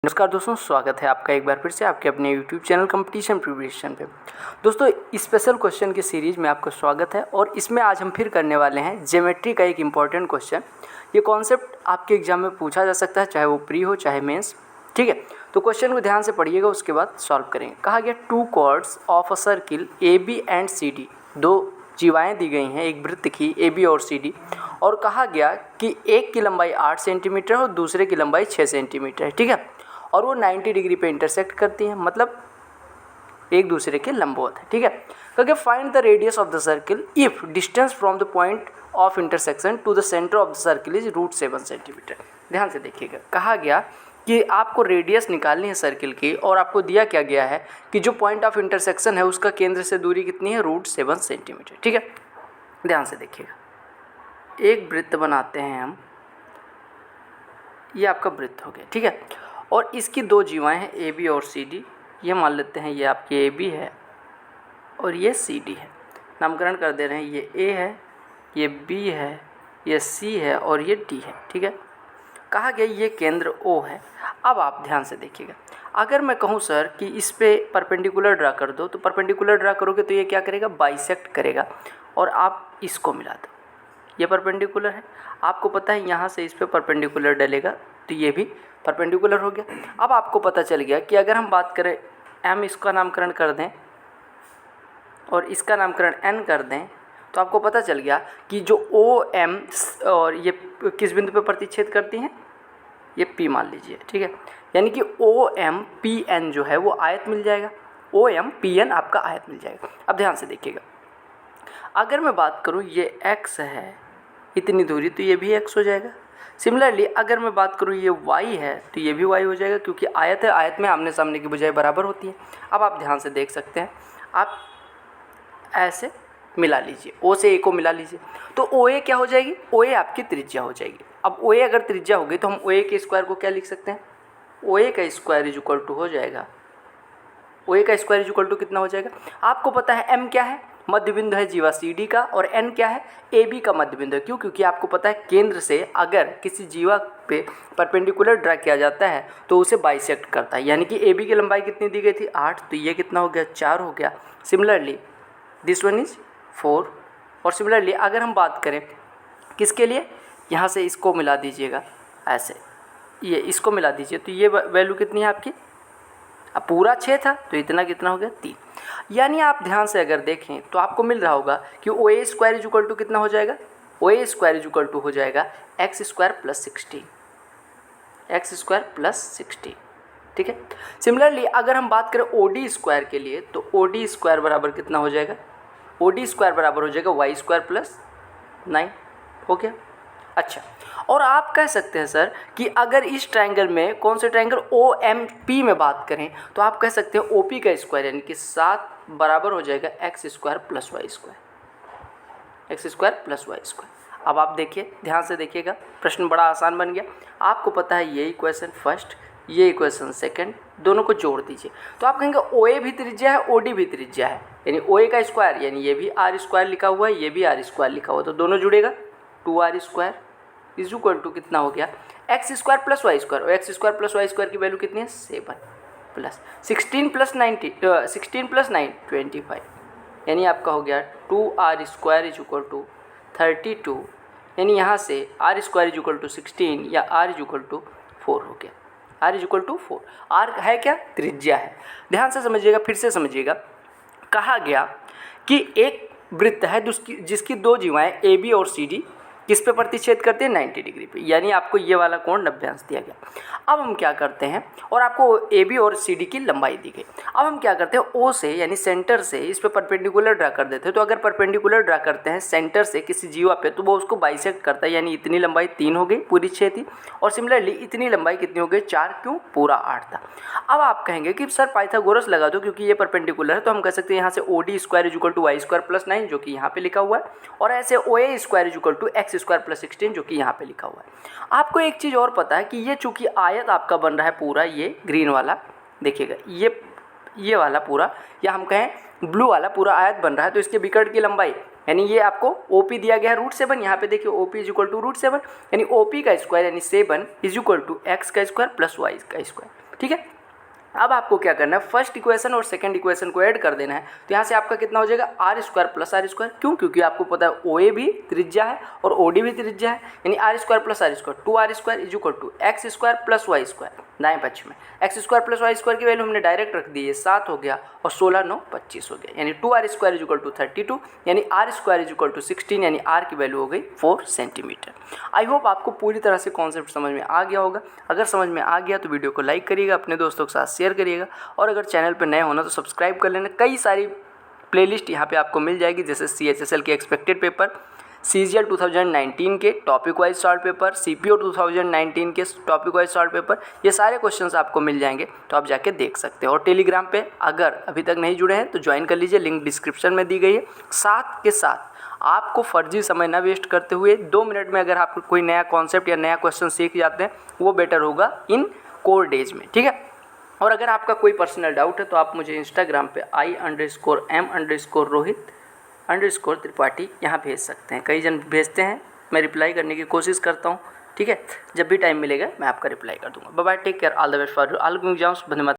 नमस्कार दोस्तों, स्वागत है आपका एक बार फिर से आपके अपने YouTube चैनल कंपटीशन प्रिपरेशन पे। दोस्तों, स्पेशल क्वेश्चन की सीरीज़ में आपका स्वागत है और इसमें आज हम फिर करने वाले हैं ज्योमेट्री का एक इम्पॉर्टेंट क्वेश्चन। ये कॉन्सेप्ट आपके एग्जाम में पूछा जा सकता है, चाहे वो प्री हो चाहे मेंस। ठीक है, तो क्वेश्चन को ध्यान से पढ़िएगा, उसके बाद सॉल्व करेंगे। कहा गया two chords of a circle A B and C D, दो जीवाएँ दी गई हैं एक वृत्त की ए बी और सी डी, और कहा गया कि एक की लंबाई 8 सेंटीमीटर और दूसरे की लंबाई 6 सेंटीमीटर है। ठीक है, और वो 90 डिग्री पे इंटरसेक्ट करती हैं, मतलब एक दूसरे के लंबवत है। ठीक है, क्योंकि find the radius of the circle if distance from the point of intersection to the centre of the circle is √7 centimetre. ध्यान से देखिएगा, कहा गया कि आपको रेडियस निकालनी है सर्किल की, और आपको दिया क्या गया है कि जो पॉइंट ऑफ इंटरसेक्शन है उसका केंद्र से दूरी कितनी है, √7 सेंटीमीटर। ठीक है, ध्यान से देखिएगा, एक वृत्त बनाते हैं हम, ये आपका वृत्त हो गया। ठीक है, और इसकी दो जीवाएँ हैं ए बी और सी डी। ये मान लेते हैं ये आपकी ए बी है और ये सी डी है, नामकरण कर दे रहे हैं, ये ए है, ये बी है, ये सी है और ये डी है। ठीक है, कहा गया ये केंद्र ओ है। अब आप ध्यान से देखिएगा, अगर मैं कहूँ सर कि इस पे परपेंडिकुलर ड्रा कर दो, तो परपेंडिकुलर ड्रा करोगे तो ये क्या करेगा, बाइसेक्ट करेगा, और आप इसको मिला दो, ये परपेंडिकुलर है, आपको पता है यहाँ से इस पे परपेंडिकुलर डलेगा तो ये भी परपेंडिकुलर हो गया। अब आपको पता चल गया कि अगर हम बात करें एम, इसका नामकरण कर दें और इसका नामकरण एन कर दें, तो आपको पता चल गया कि जो ओ एम और ये किस बिंदु पे प्रतिच्छेद करती हैं, ये पी मान लीजिए। ठीक है, यानी कि ओ एम पी एन जो है वो आयत मिल जाएगा, ओ एम पी एन आपका आयत मिल जाएगा। अब ध्यान से देखिएगा, अगर मैं बात करूँ ये एक्स है इतनी दूरी, तो ये भी एक्स हो जाएगा। सिमिलरली अगर मैं बात करूँ ये y है तो ये भी y हो जाएगा, क्योंकि आयत है, आयत में आमने सामने की बजाय बराबर होती है। अब आप ध्यान से देख सकते हैं, आप ऐसे मिला लीजिए, ओ से ए को मिला लीजिए, तो ओ ए क्या हो जाएगी, ओ ए आपकी त्रिज्या हो जाएगी। अब ओ ए अगर त्रिज्या हो गई तो हम ओ ए के स्क्वायर को क्या लिख सकते हैं, ओ ए का स्क्वायर इज इक्वल टू हो जाएगा, ओ ए का स्क्वायर इज इक्वल टू कितना हो जाएगा, आपको पता है एम क्या है, मध्य बिंदु है जीवा सी डी का, और एन क्या है, ए बी का मध्य बिंदु है। क्यों, क्योंकि आपको पता है केंद्र से अगर किसी जीवा पे परपेंडिकुलर ड्रा किया जाता है तो उसे बाइसेक्ट करता है, यानी कि ए बी की लंबाई कितनी दी गई थी, 8, तो ये कितना हो गया, 4 हो गया। सिमिलरली दिस वन इज 4, और सिमिलरली अगर हम बात करें किसके लिए, यहाँ से इसको मिला दीजिएगा, ऐसे ये इसको मिला दीजिए, तो ये वैल्यू कितनी है आपकी, अब पूरा 6 था तो इतना कितना हो गया, 3। यानी आप ध्यान से अगर देखें तो आपको मिल रहा होगा कि ओ A square is equal to कितना हो जाएगा, ओ A square is equal to हो जाएगा x square plus 16, x square plus 16। ठीक है, सिमिलरली अगर हम बात करें ओ डी स्क्वायर के लिए, तो ओ डी स्क्वायर बराबर कितना हो जाएगा, ओ डी स्क्वायर बराबर हो जाएगा वाई स्क्वायर प्लस 9। हो गया। अच्छा, और आप कह सकते हैं सर कि अगर इस ट्रायंगल में कौन से ट्रायंगल ओ एम पी में बात करें, तो आप कह सकते हैं ओ पी का स्क्वायर यानी कि 7 बराबर हो जाएगा x square plus y square, x square plus y square. अब आप देखिए, ध्यान से देखिएगा, प्रश्न बड़ा आसान बन गया। आपको पता है ये इक्वेशन फर्स्ट, ये इक्वेशन सेकंड, दोनों को जोड़ दीजिए, तो आप कहेंगे ओ ए भी त्रिज्या है, ओ डी भी त्रिज्या है, यानी ओ ए का स्क्वायर यानी ये भी आर स्क्वायर लिखा हुआ है, ये भी आर स्क्वायर लिखा हुआ है, तो दोनों जुड़ेगा, 2r square is equal to कितना हो गया, x square plus y square, और x square plus y square की वैल्यू कितनी है, 7 प्लस 16 प्लस 9 25, यानी आपका हो गया 2r square is equal to 32, यानी यहाँ से r square is equal to 16 या r इज इक्वल टू 4 हो गया, r is equal to 4। r है क्या, त्रिज्या है। ध्यान से समझिएगा, फिर से समझिएगा, कहा गया कि एक वृत्त है जिसकी दो जीवाएँ ए बी और सी डी किस पे प्रतिच्छेद करते हैं, 90 डिग्री पे, यानी आपको ये वाला कोण 90 अंश दिया गया। अब हम क्या करते हैं, और आपको ए बी और सी डी की लंबाई दी गई, अब हम क्या करते हैं, ओ से यानी सेंटर से इस पे परपेंडिकुलर ड्रा कर देते हैं। तो अगर परपेंडिकुलर ड्रा करते हैं सेंटर से किसी जीवा पे, तो वो उसको बाइसेक्ट करता है, यानी इतनी लंबाई 3 हो गई, पूरी 6 थी, और सिमिलरली इतनी लंबाई कितनी हो गई, 4, क्यों, पूरा 8 था। अब आप कहेंगे कि सर पाइथागोरस लगा दो, क्योंकि ये परपेंडिकुलर है, तो हम कह सकते हैं यहाँ से O D square is equal to y square plus 9 जो कि यहाँ पे लिखा हुआ है, और ऐसे O A square is equal to x square plus 16 जो कि यहाँ पे लिखा हुआ है। आपको एक चीज़ और पता है कि ये चूंकि आयत आपका बन रहा है पूरा, ये ग्रीन वाला देखिएगा, ये वाला पूरा, या हम कहें ब्लू वाला पूरा आयत बन रहा है, तो इसके विकर्ण की लंबाई यानी ये आपको OP दिया गया है √7, यहाँ पे देखिए OP इज इक्वल टू √7, यानी OP का स्क्वायर यानी 7 इज इक्वल टू एक्स का स्क्वायर प्लस वाई का स्क्वायर। ठीक है। अब आपको क्या करना है, फर्स्ट इक्वेशन और सेकंड इक्वेशन को ऐड कर देना है। तो यहाँ से आपका कितना हो जाएगा, r square plus r square. क्यों? क्योंकि आपको पता है ओ ए भी त्रिज्या है और ओ डी भी त्रिज्या है, यानी r square plus r square 2r square is equal to x square plus y square. दाएं पक्ष में x square plus y square की वैल्यू हमने डायरेक्ट रख दी है, 7 हो गया और 16 9 25 हो गया, यानी 2r square is equal to 32, यानी r square is equal to 16, यानी आर की वैल्यू हो गई 4 सेंटीमीटर। आई होप आपको पूरी तरह से कॉन्सेप्ट समझ में आ गया होगा। अगर समझ में आ गया तो वीडियो को लाइक करिएगा, अपने दोस्तों के साथ शेयर करिएगा, और अगर चैनल पर नए होना तो सब्सक्राइब कर लेना। कई सारी प्लेलिस्ट यहाँ पे आपको मिल जाएगी, जैसे CHSL के एक्सपेक्टेड पेपर, CGL 2019 के topic wise short paper, CPO 2019 के टॉपिक वाइज शॉर्ट पेपर, ये सारे क्वेश्चंस आपको मिल जाएंगे, तो आप जाके देख सकते हैं। और टेलीग्राम पे अगर अभी तक नहीं जुड़े हैं तो ज्वाइन कर लीजिए, लिंक डिस्क्रिप्शन में दी गई है। साथ के साथ आपको फर्जी समय ना वेस्ट करते हुए 2 मिनट में अगर आप कोई नया कॉन्सेप्ट या नया क्वेश्चन सीख जाते हैं, वो बेटर होगा इन कोर डेज में, ठीक है। और अगर आपका कोई पर्सनल डाउट है तो आप मुझे इंस्टाग्राम पे I_M_rohit_त्रिपाठी यहाँ भेज सकते हैं। कई जन भेजते हैं, मैं रिप्लाई करने की कोशिश करता हूँ, ठीक है। जब भी टाइम मिलेगा मैं आपका रिप्लाई कर दूँगा। Bye bye, take care, all the best for all exams. धन्यवाद।